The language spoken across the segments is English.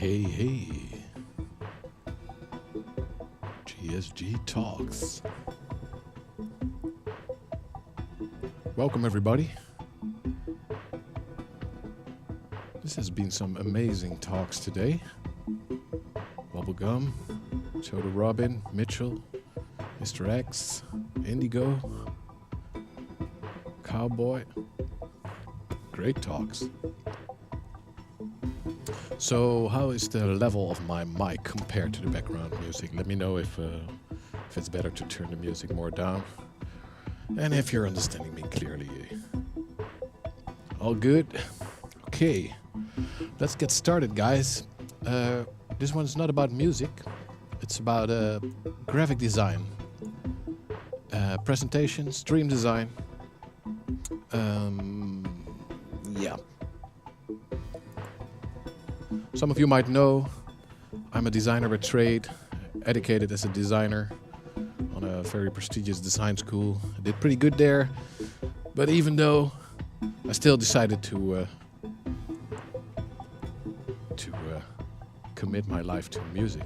Hey, hey. GSG Talks. Welcome, everybody. This has been some amazing talks today. Bubblegum, Choda Robin, Mitchell, Mr. X, Indigo, Cowboy. Great talks. So how is the level of my mic compared to the background music? Let me know if it's better to turn the music more down. And if you're understanding me clearly. All good? Okay, let's get started, guys. This one's not about music. It's about graphic design, presentation, stream design. Yeah. Some of you might know I'm a designer by trade, educated as a designer on a very prestigious design school. I did pretty good there, but even though I still decided to commit my life to music.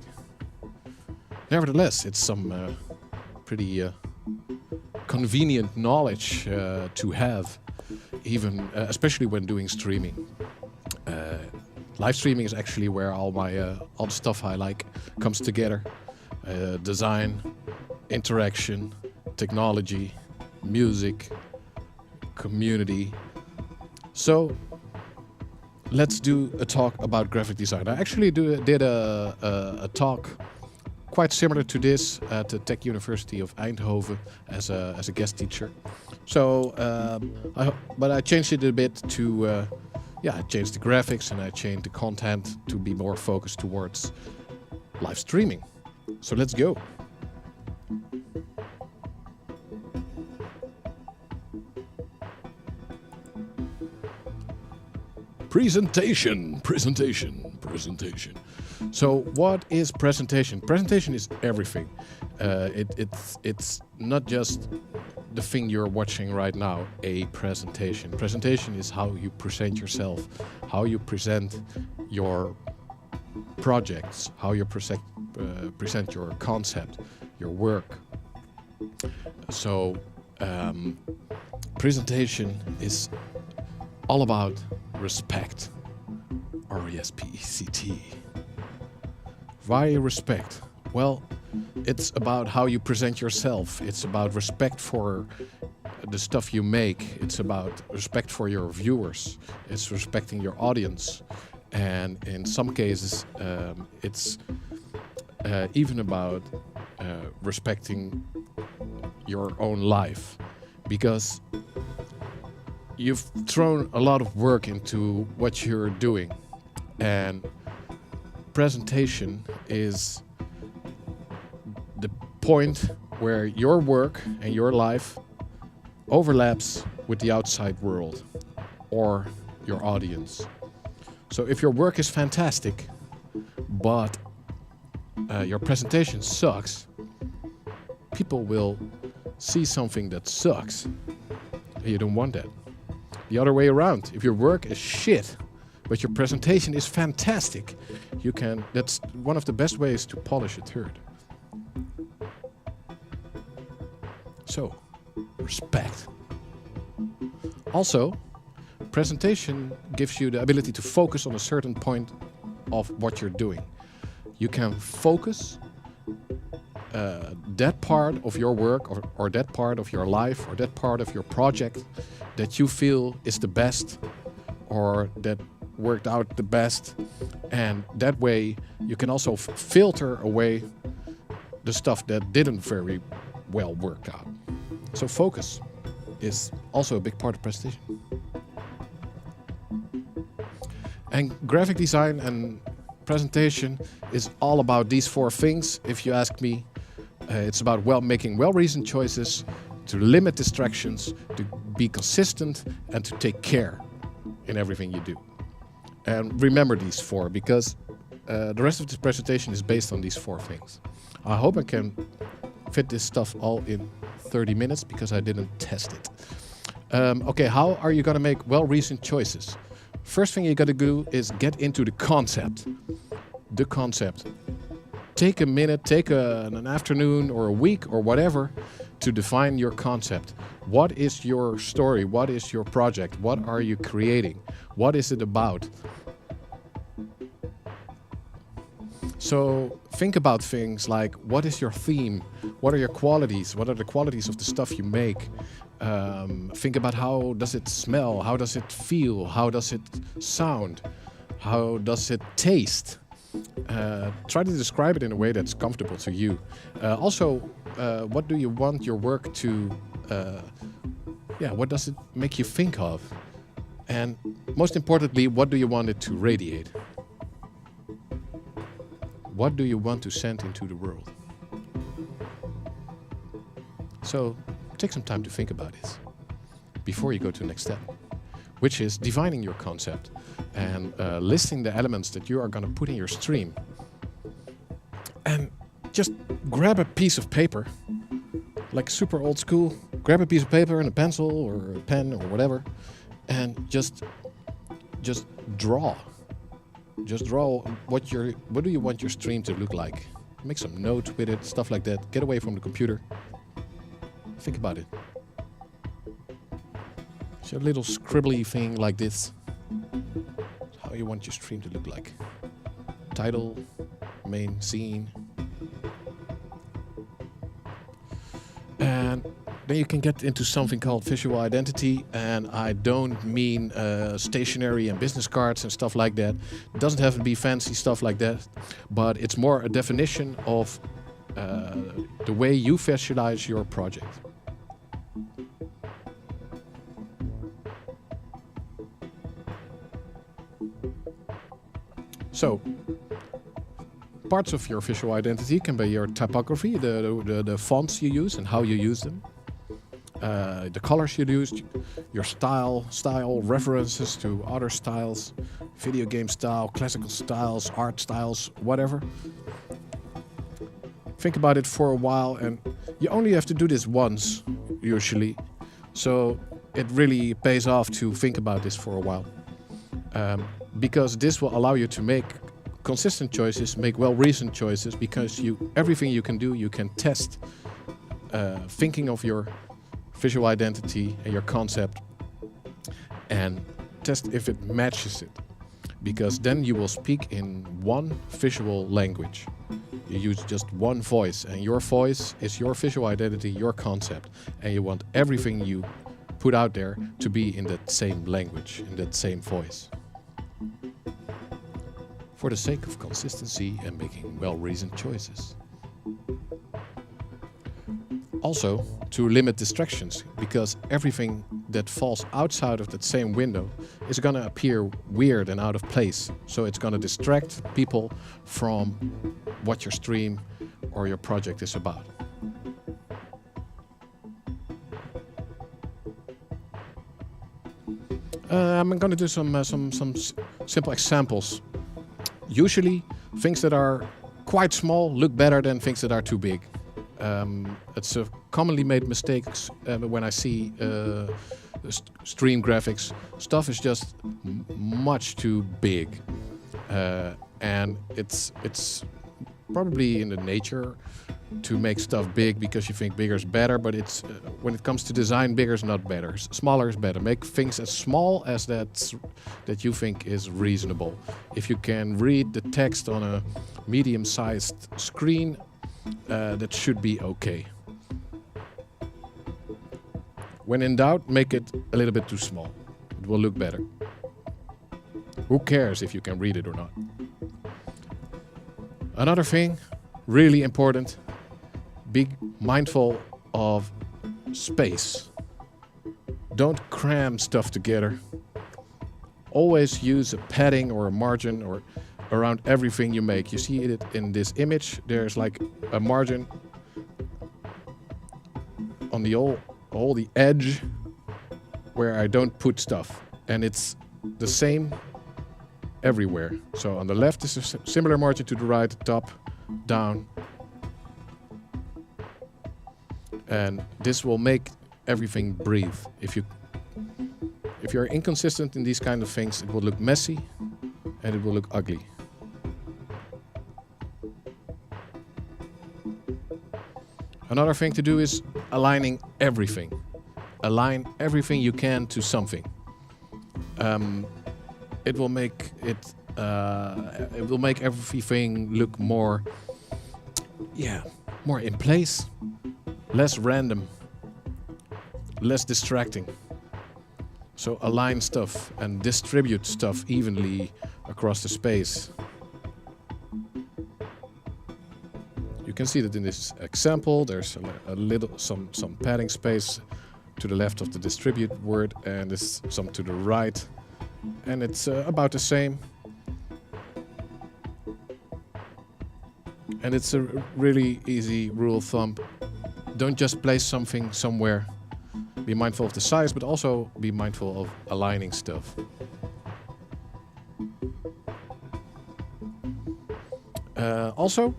Nevertheless, it's some pretty convenient knowledge to have, even especially when doing streaming. Live streaming is actually where all the stuff I like comes together. Design, interaction, technology, music, community. So let's do a talk about graphic design. I actually did a talk quite similar to this at the Tech University of Eindhoven as a guest teacher. So, but I changed it a bit to. I changed the graphics and I changed the content to be more focused towards live streaming. So let's go. Presentation. So what is presentation? Presentation is everything. It's not just the thing you're watching right now, a presentation. Presentation is how you present yourself, how you present your projects, how you present your concept, your work. So presentation is all about respect, R-E-S-P-E-C-T. Why respect? Well, it's about how you present yourself. It's about respect for the stuff you make. It's about respect for your viewers. It's respecting your audience. And in some cases, it's even about respecting your own life. Because you've thrown a lot of work into what you're doing. And presentation is the point where your work and your life overlaps with the outside world or your audience. So if your work is fantastic, but your presentation sucks, people will see something that sucks. And you don't want that. The other way around, if your work is shit, but your presentation is fantastic, that's one of the best ways to polish a turd. So, respect. Also, presentation gives you the ability to focus on a certain point of what you're doing. You can focus that part of your work or that part of your life or that part of your project that you feel is the best or that worked out the best. And that way you can also filter away the stuff that didn't very well work out. So focus is also a big part of presentation. And graphic design and presentation is all about these four things. If you ask me, it's about making well-reasoned choices, to limit distractions, to be consistent, and to take care in everything you do. And remember these four, because the rest of this presentation is based on these four things. I hope I can fit this stuff all in 30 minutes because I didn't test it. Okay, how are you going to make well-reasoned choices? First thing you got to do is get into the concept. the concept. Take a minute, take an afternoon or a week or whatever to define your concept. What is your story? What is your project? What are you creating? What is it about? So think about things like, what is your theme? What are your qualities? What are the qualities of the stuff you make? Think about how does it smell? How does it feel? How does it sound? How does it taste? Try to describe it in a way that's comfortable to you. Also, what do you want your work to, what does it make you think of? And most importantly, what do you want it to radiate? What do you want to send into the world? So take some time to think about this before you go to the next step, which is defining your concept and listing the elements that you are going to put in your stream. And just grab a piece of paper, like super old school, grab a piece of paper and a pencil or a pen or whatever, and just draw. Just draw what do you want your stream to look like. Make some notes with it, stuff like that. Get away from the computer. Think about it. It's a little scribbly thing like this. How you want your stream to look like. Title, main scene. And then you can get into something called visual identity, and I don't mean stationery and business cards and stuff like that. It doesn't have to be fancy stuff like that, but it's more a definition of the way you visualize your project. So, parts of your visual identity can be your typography, the fonts you use and how you use them. The colors you use, your style references to other styles, video game style, classical styles, art styles, whatever. Think about it for a while, and you only have to do this once, usually. So it really pays off to think about this for a while. Because this will allow you to make consistent choices, make well-reasoned choices, because everything you can do, you can test thinking of your visual identity and your concept and test if it matches it, because then you will speak in one visual language. You use just one voice, and your voice is your visual identity, your concept, and you want everything you put out there to be in that same language, in that same voice. For the sake of consistency and making well-reasoned choices. Also, to limit distractions, because everything that falls outside of that same window is going to appear weird and out of place. So it's going to distract people from what your stream or your project is about. I'm going to do some simple examples. Usually, things that are quite small look better than things that are too big. It's a commonly made mistake when I see stream graphics. Stuff is just much too big, and it's probably in the nature to make stuff big because you think bigger is better. But it's when it comes to design, bigger is not better. Smaller is better. Make things as small as that you think is reasonable. If you can read the text on a medium-sized screen, that should be okay. When in doubt, make it a little bit too small. It will look better. Who cares if you can read it or not? Another thing, really important, be mindful of space. Don't cram stuff together. Always use a padding or a margin or around everything you make. You see it in this image. There's like a margin on the all the edge where I don't put stuff, and it's the same everywhere. So on the left is a similar margin to the right, top, down, and this will make everything breathe. If you're inconsistent in these kind of things, it will look messy and it will look ugly. Another thing to do is aligning everything. Align everything you can to something. It will make everything look more, more in place, less random, less distracting. So align stuff and distribute stuff evenly across the space. You can see that in this example, there's a little some padding space to the left of the distribute word, and there's some to the right, and it's about the same. And it's a really easy rule of thumb. Don't just place something somewhere. Be mindful of the size, but also be mindful of aligning stuff. Also,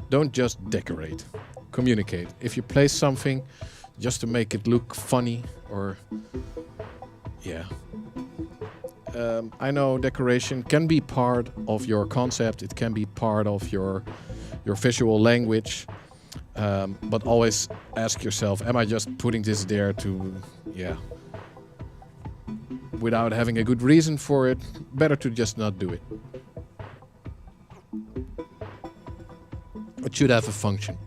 don't just decorate. Communicate. If you place something just to make it look funny, or I know decoration can be part of your concept. It can be part of your visual language. But always ask yourself, am I just putting this there to, without having a good reason for it? Better to just not do it. It should have a function.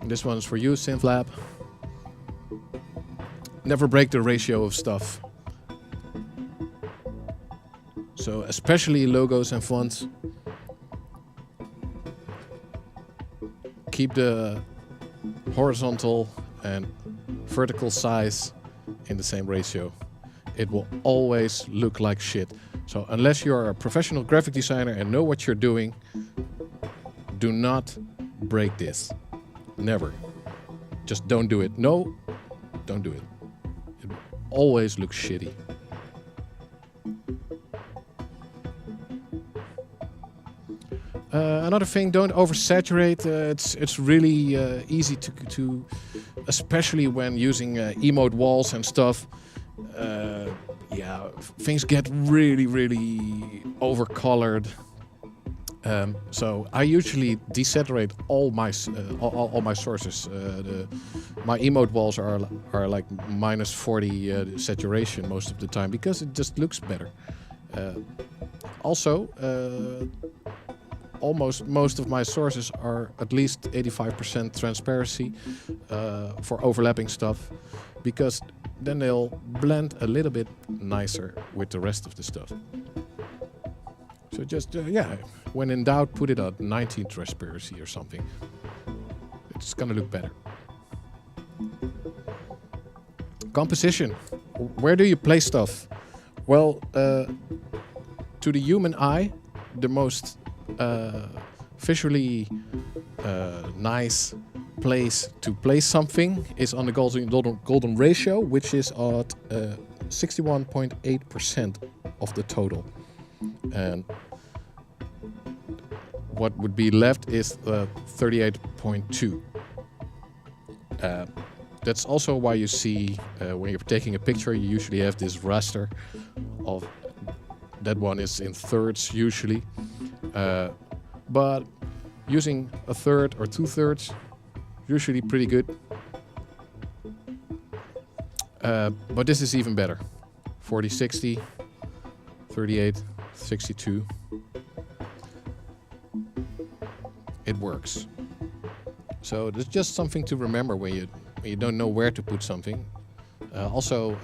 This one's for you, SynthLab. Never break the ratio of stuff. So especially logos and fonts. Keep the horizontal and vertical size in the same ratio. It will always look like shit. So unless you're a professional graphic designer and know what you're doing, do not break this. Never. Just don't do it. No, don't do it. It will always look shitty. Another thing, don't oversaturate. It's really easy to, especially when using emote walls and stuff. Things get really overcolored. So I usually desaturate all my sources. My emote walls are like -40 saturation most of the time because it just looks better. Also. Almost most of my sources are at least 85% transparency for overlapping stuff, because then they'll blend a little bit nicer with the rest of the stuff. So just, when in doubt, put it at 19 transparency or something. It's gonna look better. Composition. Where do you place stuff? Well, to the human eye, the most visually nice place to place something is on the golden ratio, which is at 61.8% of the total. And what would be left is 38.2. That's also why you see when you're taking a picture, you usually have this raster of that one is in thirds usually. But using a third or 2/3, usually pretty good. But this is even better. 40-60, 38-62. It works. So there's just something to remember when you don't know where to put something. Also,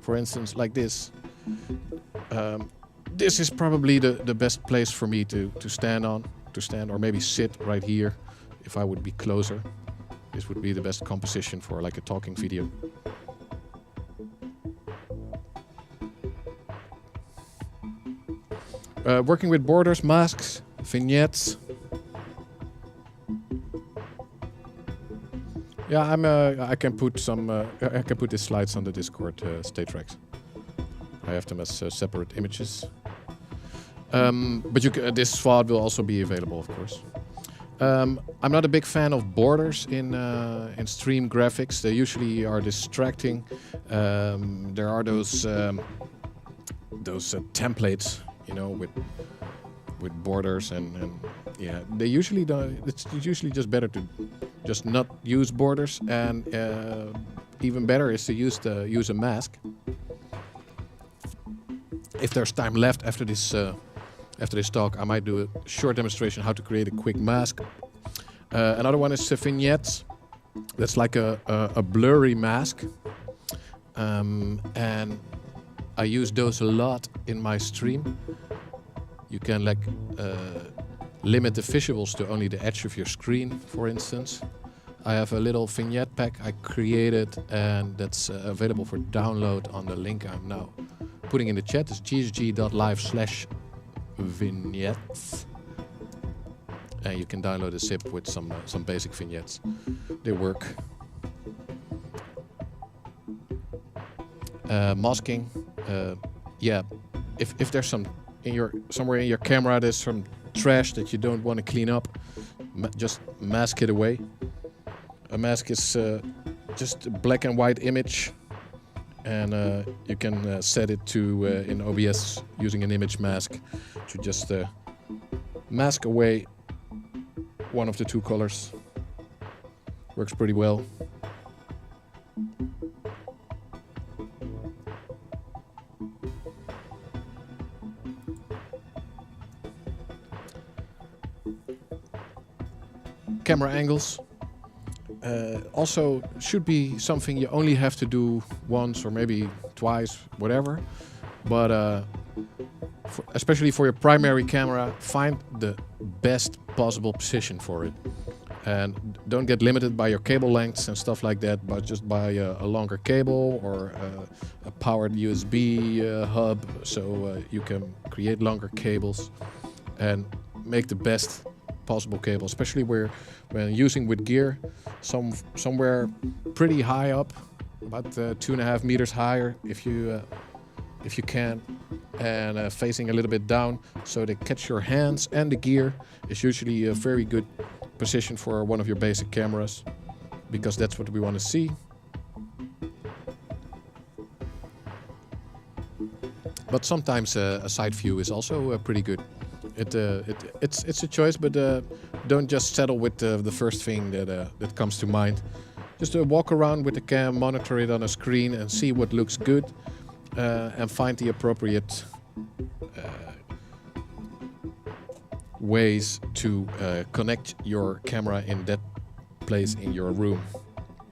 for instance, like this. This is probably the best place for me to stand or maybe sit right here if I would be closer. This would be the best composition for like a talking video. Working with borders, masks, vignettes. Yeah, I can put the slides on the Discord state tracks. I have them as separate images. But this FOD will also be available, of course. I'm not a big fan of borders in stream graphics. They usually are distracting. There are those templates, with borders and Yeah, they usually don't. It's usually just better to just not use borders, and even better is to use a mask. If there's time left after this talk, I might do a short demonstration how to create a quick mask. Another one is vignettes. That's like a blurry mask, and I use those a lot in my stream. You can like limit the visuals to only the edge of your screen, for instance. I have a little vignette pack I created, and that's available for download on the link I'm now putting in the chat. It's GSG.live/vignettes. And you can download a zip with some basic vignettes. They work. Masking. Yeah, if there's somewhere in your camera there's some trash that you don't want to clean up, just mask it away. A mask is just a black and white image, and you can set it to in OBS using an image mask to just mask away one of the two colors. Works pretty well. Camera angles. Also should be something you only have to do once or maybe twice, whatever. But especially for your primary camera, find the best possible position for it. And don't get limited by your cable lengths and stuff like that, but just buy a longer cable or a powered USB hub, so you can create longer cables and make the best possible cable, especially when using with gear, somewhere pretty high up, about 2.5 meters higher if you can, and facing a little bit down so they catch your hands and the gear is usually a very good position for one of your basic cameras, because that's what we want to see. But sometimes a side view is also pretty good. It's a choice, but don't just settle with the first thing that comes to mind. Just walk around with the cam, monitor it on a screen, and see what looks good, and find the appropriate ways to connect your camera in that place in your room.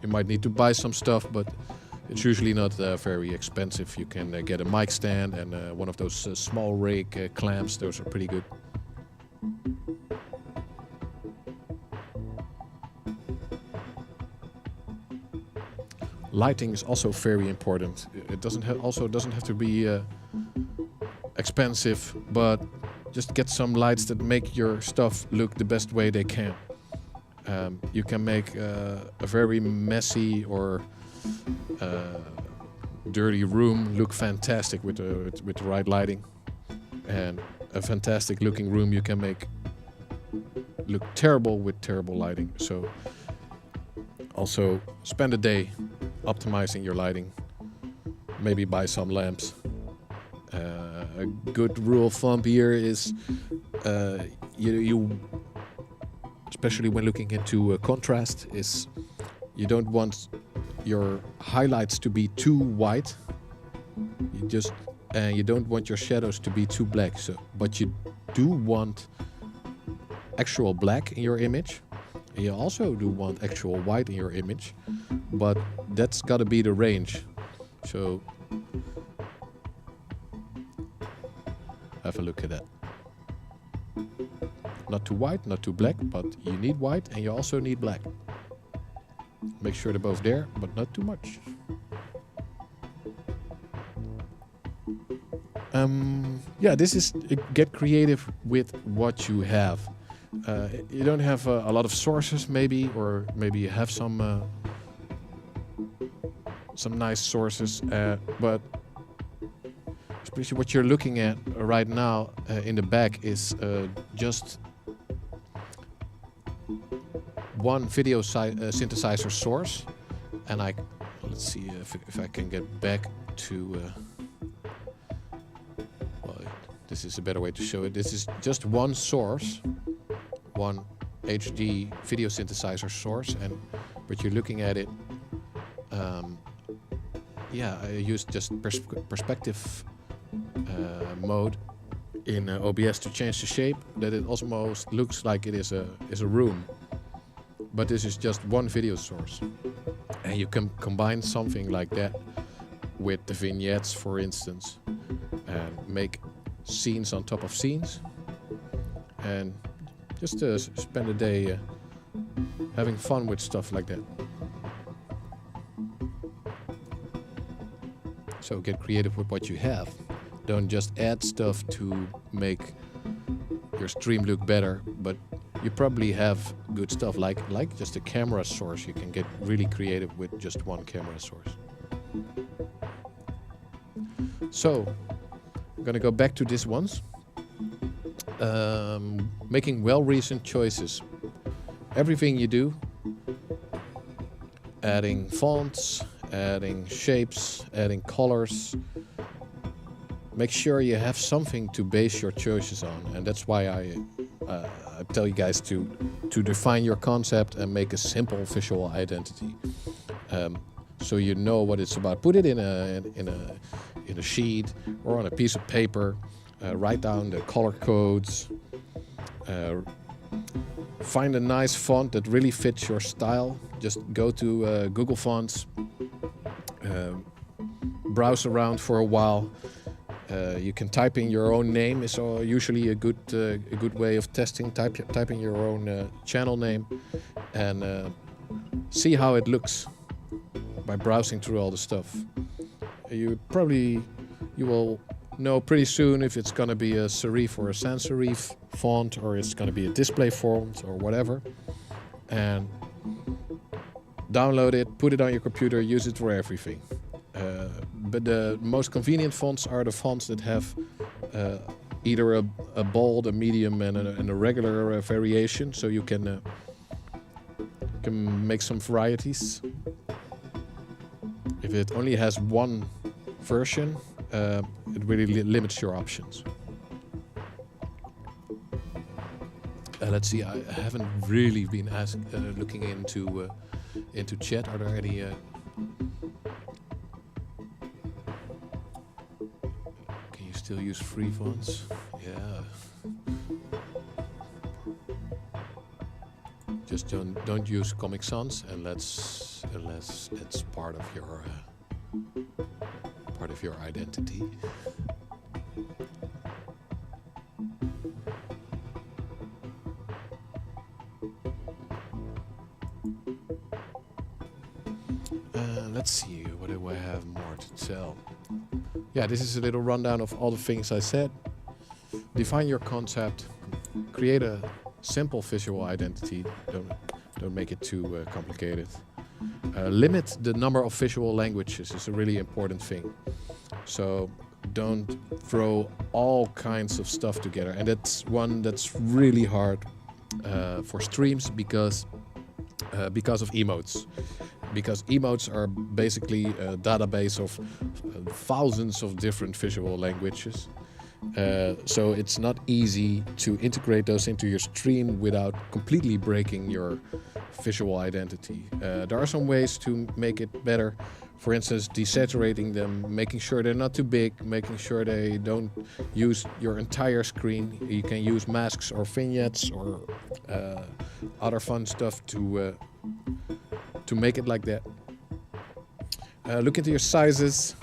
You might need to buy some stuff, but it's usually not very expensive. You can get a mic stand and one of those small rig clamps. Those are pretty good. Lighting is also very important. It doesn't have to be expensive, but just get some lights that make your stuff look the best way they can. You can make a very messy or dirty room look fantastic with the right lighting, and a fantastic looking room you can make look terrible with terrible lighting. So also spend a day optimizing your lighting. Maybe buy some lamps. A good rule of thumb here is you especially when looking into contrast, is you don't want your highlights to be too white. You don't want your shadows to be too black. But you do want actual black in your image. And you also do want actual white in your image. But that's got to be the range. So have a look at that. Not too white, not too black, but you need white and you also need black. Make sure they're both there, but not too much. Yeah, this is get creative with what you have. You don't have a lot of sources, maybe, or maybe you have some nice sources, but especially what you're looking at right now in the back is just one video synthesizer source, and let's see if I can get back to. Well, this is a better way to show it. This is just one source one HD video synthesizer source, but you're looking at it. Yeah, I used just perspective mode in OBS to change the shape, that it almost looks like it is a room. But this is just one video source, and you can combine something like that with the vignettes, for instance, and make scenes on top of scenes, and just spend a day having fun with stuff like that. So get creative with what you have. Don't just add stuff to make your stream look better, but you probably have good stuff like just a camera source. You can get really creative with just one camera source. So I'm gonna go back to this once. Making well-reasoned choices. Everything you do, adding fonts, adding shapes, adding colors, make sure you have something to base your choices on, and that's why I tell you guys to define your concept and make a simple visual identity, so you know what it's about. Put it in a sheet or on a piece of paper. Write down the color codes. Find a nice font that really fits your style. Just go to Google Fonts. Browse around for a while. You can type in your own name. Is usually a good way of testing. Typing your own channel name and see how it looks by browsing through all the stuff. You will know pretty soon if it's gonna be a serif or a sans serif font, or it's gonna be a display font or whatever. And download it, put it on your computer, use it for everything. But the most convenient fonts are the fonts that have either a bold, a medium, and a regular variation, so you can make some varieties. If it only has one version, it really limits your options. Let's see. I haven't really been looking into chat. Are there any? Can you still use free fonts? Yeah. Just don't use Comic Sans unless it's part of your identity. Let's see, what do I have more to tell? Yeah, this is a little rundown of all the things I said. Define your concept, create a simple visual identity, don't make it too complicated. Limit the number of visual languages is a really important thing. So don't throw all kinds of stuff together, and that's one that's really hard for streams because of emotes. Because emotes are basically a database of thousands of different visual languages. So it's not easy to integrate those into your stream without completely breaking your visual identity. There are some ways to make it better. For instance, desaturating them, making sure they're not too big, making sure they don't use your entire screen. You can use masks or vignettes or other fun stuff to make it like that. Look into your sizes.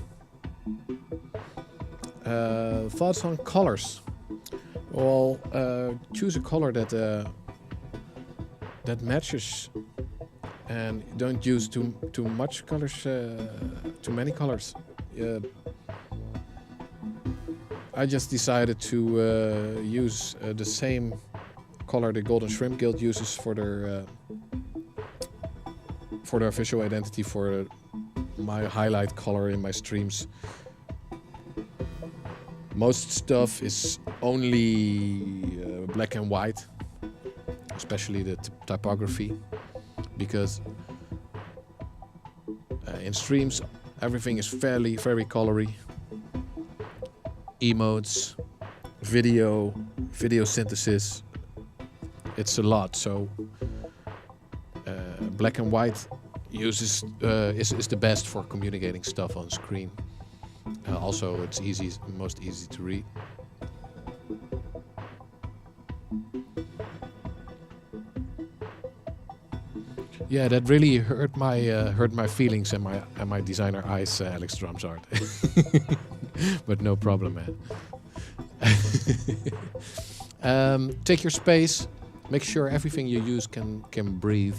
Thoughts on colors? Well, choose a color that matches, and don't use too much colors, too many colors. I just decided to use the same color the Golden Shrimp Guild uses for their visual identity, for my highlight color in my streams. Most stuff is only black and white, especially the typography, because in streams everything is very colory. Emotes, video synthesis, it's a lot. So black and white is the best for communicating stuff on screen. Also, it's most easy to read. Yeah, that really hurt my feelings and my designer eyes, Alex Drumsart. But no problem, man. Take your space. Make sure everything you use can breathe.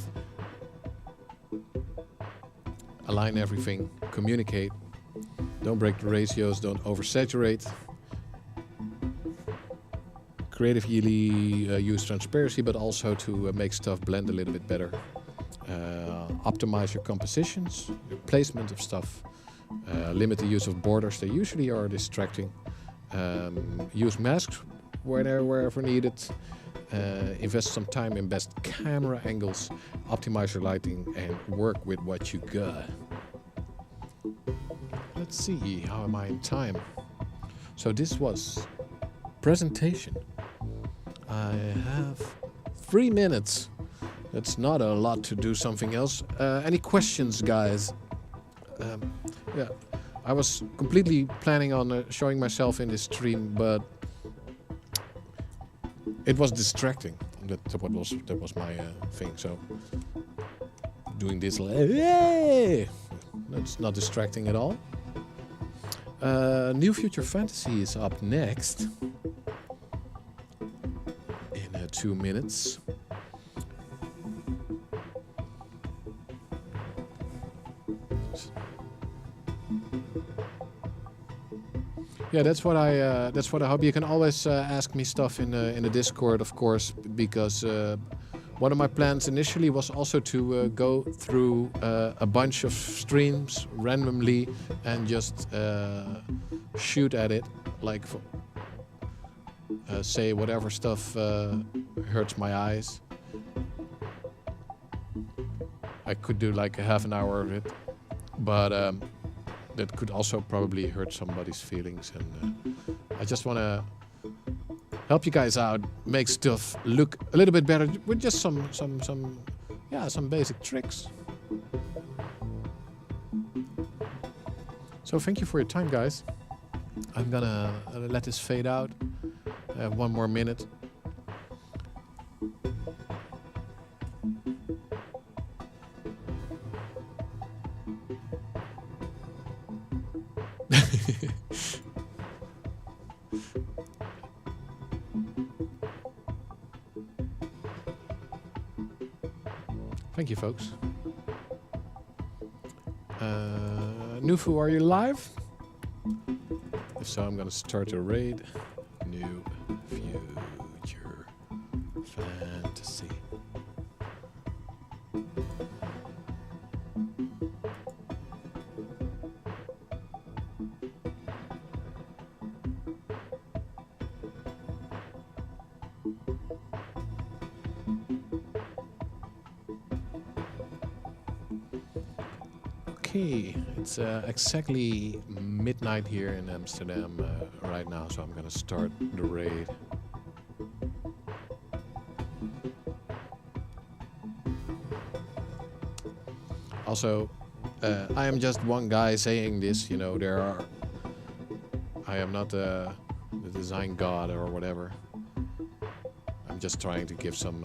Align everything. Communicate. Don't break the ratios. Don't oversaturate. Creatively use transparency, but also to make stuff blend a little bit better. Optimize your compositions, your placement of stuff. Limit the use of borders. They usually are distracting. Use masks wherever needed. Invest some time in best camera angles. Optimize your lighting and work with what you got. Let's see, how am I in time? So this was presentation. I have 3 minutes. That's not a lot to do something else. Any questions, guys? Yeah, I was completely planning on showing myself in this stream, but it was distracting. That was my thing. So doing this, yay! That's not distracting at all. New Future Fantasy is up next in 2 minutes. Yeah, that's what I hope. You can always ask me stuff in the Discord, of course, because one of my plans initially was also to go through a bunch of streams randomly and just shoot at it, like say whatever stuff hurts my eyes. I could do like a half an hour of it, but that could also probably hurt somebody's feelings, and I just want to help you guys out, make stuff look a little bit better with just some basic tricks. So thank you for your time, guys. I'm gonna let this fade out. I have 1 more minute. Thank you, folks. Nufu, are you live? If so, I'm gonna start a raid. New Future Fantasy. Okay, it's exactly midnight here in Amsterdam right now, so I'm gonna start the raid. Also, I am just one guy saying this, you know, I am not the design god or whatever. I'm just trying to give some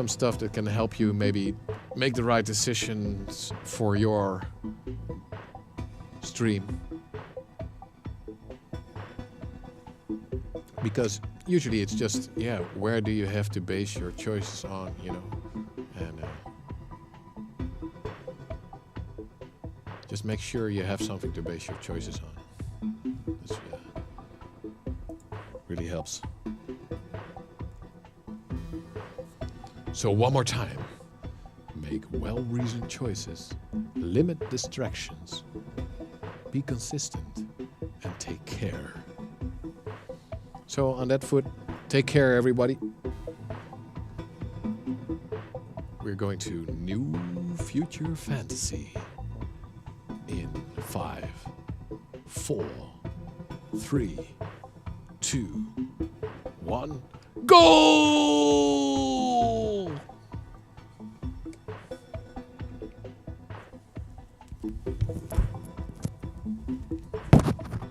stuff that can help you maybe make the right decisions for your stream. Because usually it's just, yeah, where do you have to base your choices on, you know? And just make sure you have something to base your choices on. This really helps. So one more time. Make well-reasoned choices, limit distractions, be consistent, and take care. So on that foot, take care, everybody. We're going to New Future Fantasy in 5, 4, 3, 2, 1, Goal!